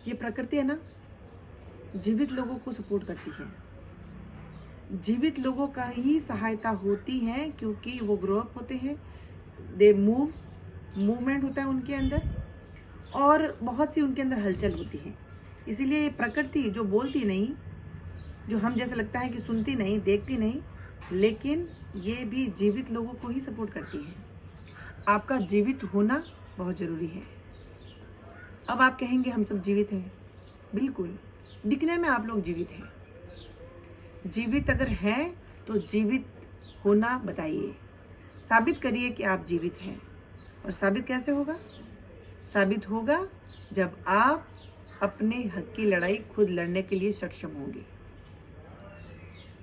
ये प्रकृति है ना, जीवित लोगों को सपोर्ट करती है। जीवित लोगों का ही सहायता होती है, क्योंकि वो ग्रो अप होते हैं, दे मूवमेंट होता है उनके अंदर, और बहुत सी उनके अंदर हलचल होती है। इसीलिए ये प्रकृति जो बोलती नहीं, जो हम जैसे लगता है कि सुनती नहीं, देखती नहीं, लेकिन ये भी जीवित लोगों को ही सपोर्ट करती है। आपका जीवित होना बहुत ज़रूरी है। अब आप कहेंगे हम सब जीवित हैं। बिल्कुल, दिखने में आप लोग जीवित हैं। जीवित अगर हैं तो जीवित होना बताइए, साबित करिए कि आप जीवित हैं। और साबित कैसे होगा? साबित होगा जब आप अपने हक की लड़ाई खुद लड़ने के लिए सक्षम होंगे।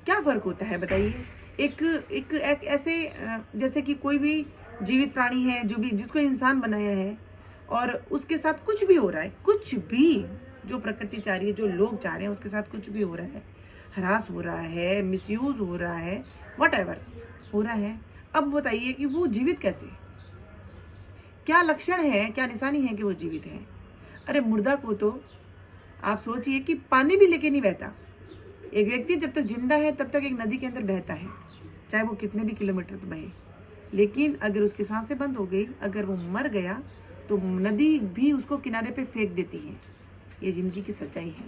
क्या फर्क होता है बताइए? एक ऐसे जैसे कि कोई भी जीवित प्राणी है, जो भी जिसको इंसान बनाया है, और उसके साथ कुछ भी हो रहा है, कुछ भी जो प्रकृति चाह रही है, जो लोग चाह रहे हैं, उसके साथ कुछ भी हो रहा है, हरास हो रहा है, मिसयूज हो रहा है, व्हाटएवर हो रहा है, अब बताइए कि वो जीवित कैसे? क्या लक्षण है, क्या निशानी है कि वो जीवित है? अरे मुर्दा को तो आप सोचिए कि पानी भी लेके नहीं बहता। एक व्यक्ति जब तक जिंदा है तब तक एक नदी के अंदर बहता है, चाहे वो कितने भी किलोमीटर पर बहे। लेकिन अगर उसकी सांसें बंद हो गई, अगर वो मर गया, तो नदी भी उसको किनारे पे फेंक देती है। ये जिंदगी की सच्चाई है।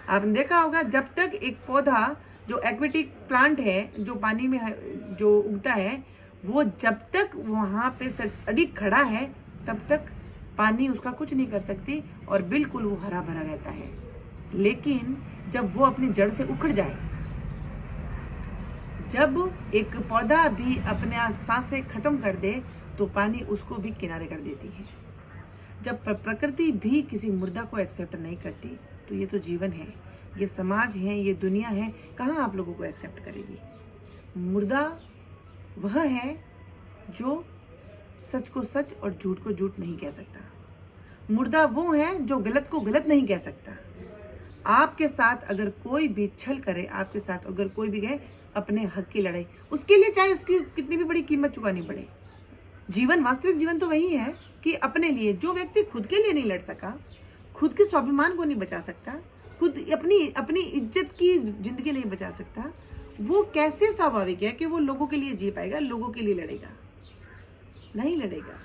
आपने देखा होगा, जब तक एक पौधा जो एक्वेटिक प्लांट है, जो पानी में जो उगता है, वो जब तक वहाँ पे अडिग खड़ा है, तब तक पानी उसका कुछ नहीं कर सकती, और बिल्कुल वो हरा भरा रहता है। लेकिन जब वो अपनी जड़ से उखड़ जाए, जब एक पौधा भी अपने सांसें खत्म कर दे, तो पानी उसको भी किनारे कर देती है। जब प्रकृति भी किसी मुर्दा को एक्सेप्ट नहीं करती, तो ये तो जीवन है, ये समाज है, ये दुनिया है, कहाँ आप लोगों को एक्सेप्ट करेगी? मुर्दा वह है जो सच को सच और झूठ को झूठ नहीं कह सकता। मुर्दा वो है जो गलत को गलत नहीं कह सकता। आपके साथ अगर कोई भी छल करे, आपके साथ अगर कोई भी कहे अपने हक की लड़ाई, उसके लिए चाहे उसकी कितनी भी बड़ी कीमत चुकानी पड़े। जीवन, वास्तविक जीवन तो वही है कि अपने लिए, जो व्यक्ति खुद के लिए नहीं लड़ सका, खुद के स्वाभिमान को नहीं बचा सकता, खुद अपनी इज्जत की जिंदगी नहीं बचा सकता, वो कैसे स्वाभाविक है कि वो लोगों के लिए जी पाएगा, लोगों के लिए लड़ेगा? नहीं लड़ेगा।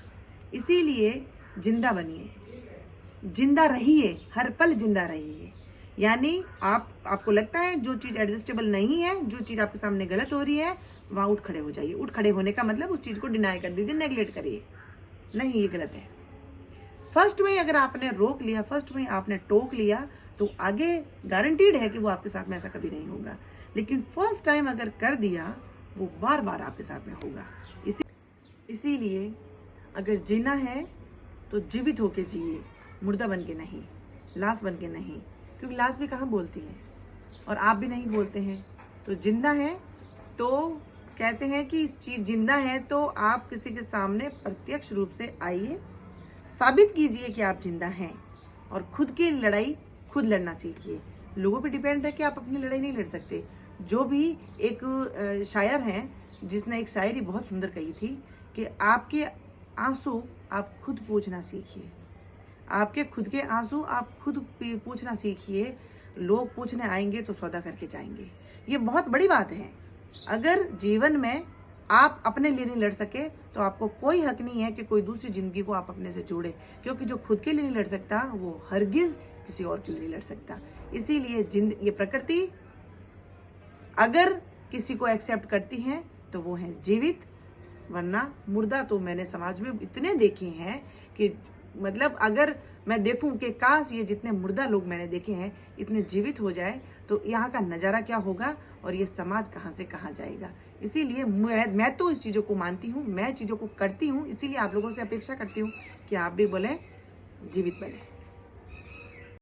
इसीलिए जिंदा बनिए, जिंदा रहिए, हर पल जिंदा रहिए। यानी आपको लगता है जो चीज एडजस्टेबल नहीं है, जो चीज आपके सामने गलत हो रही है, वहां उठ खड़े हो जाइए। उठ खड़े होने का मतलब उस चीज को डिनाई कर दीजिए, नेगलेक्ट करिए, नहीं ये गलत है। फर्स्ट में अगर आपने रोक लिया, फर्स्ट में आपने टोक लिया, तो आगे गारंटीड है कि वो आपके साथ में ऐसा कभी नहीं होगा। लेकिन फर्स्ट टाइम अगर कर दिया, वो बार बार आपके साथ में होगा। इसीलिए अगर जीना है तो जीवित होके जिए, मुर्दा बन के नहीं, लाश बन के नहीं, क्योंकि लाश भी कहाँ बोलती है, और आप भी नहीं बोलते हैं। तो जिंदा है तो कहते हैं कि चीज जिंदा है तो आप किसी के सामने प्रत्यक्ष रूप से आइए, साबित कीजिए कि आप जिंदा हैं, और खुद की लड़ाई खुद लड़ना सीखिए। लोगों पे डिपेंड है कि आप अपनी लड़ाई नहीं लड़ सकते। जो भी एक शायर हैं, जिसने एक शायरी बहुत सुंदर कही थी कि आपके आंसू आप खुद पूछना सीखिए, आपके खुद के आंसू आप खुद पूछना सीखिए। लोग पूछने आएंगे तो सौदा करके जाएंगे। ये बहुत बड़ी बात है। अगर जीवन में आप अपने लिए नहीं लड़ सके, तो आपको कोई हक नहीं है कि कोई दूसरी जिंदगी को आप अपने से जोड़े, क्योंकि जो खुद के लिए नहीं लड़ सकता, वो हरगिज किसी और के लिए नहीं लड़ सकता। इसीलिए ये प्रकृति अगर किसी को एक्सेप्ट करती है तो वो है जीवित, वरना मुर्दा तो मैंने समाज में इतने देखे हैं कि मतलब अगर मैं देखूं कि काश ये जितने मुर्दा लोग मैंने देखे हैं इतने जीवित हो जाए, तो यहाँ का नज़ारा क्या होगा और ये समाज कहाँ से कहाँ जाएगा। इसीलिए मैं तो इस चीज़ों को मानती हूँ, मैं चीज़ों को करती हूँ। इसीलिए आप लोगों से अपेक्षा करती हूँ कि आप भी बोलें जीवित बने।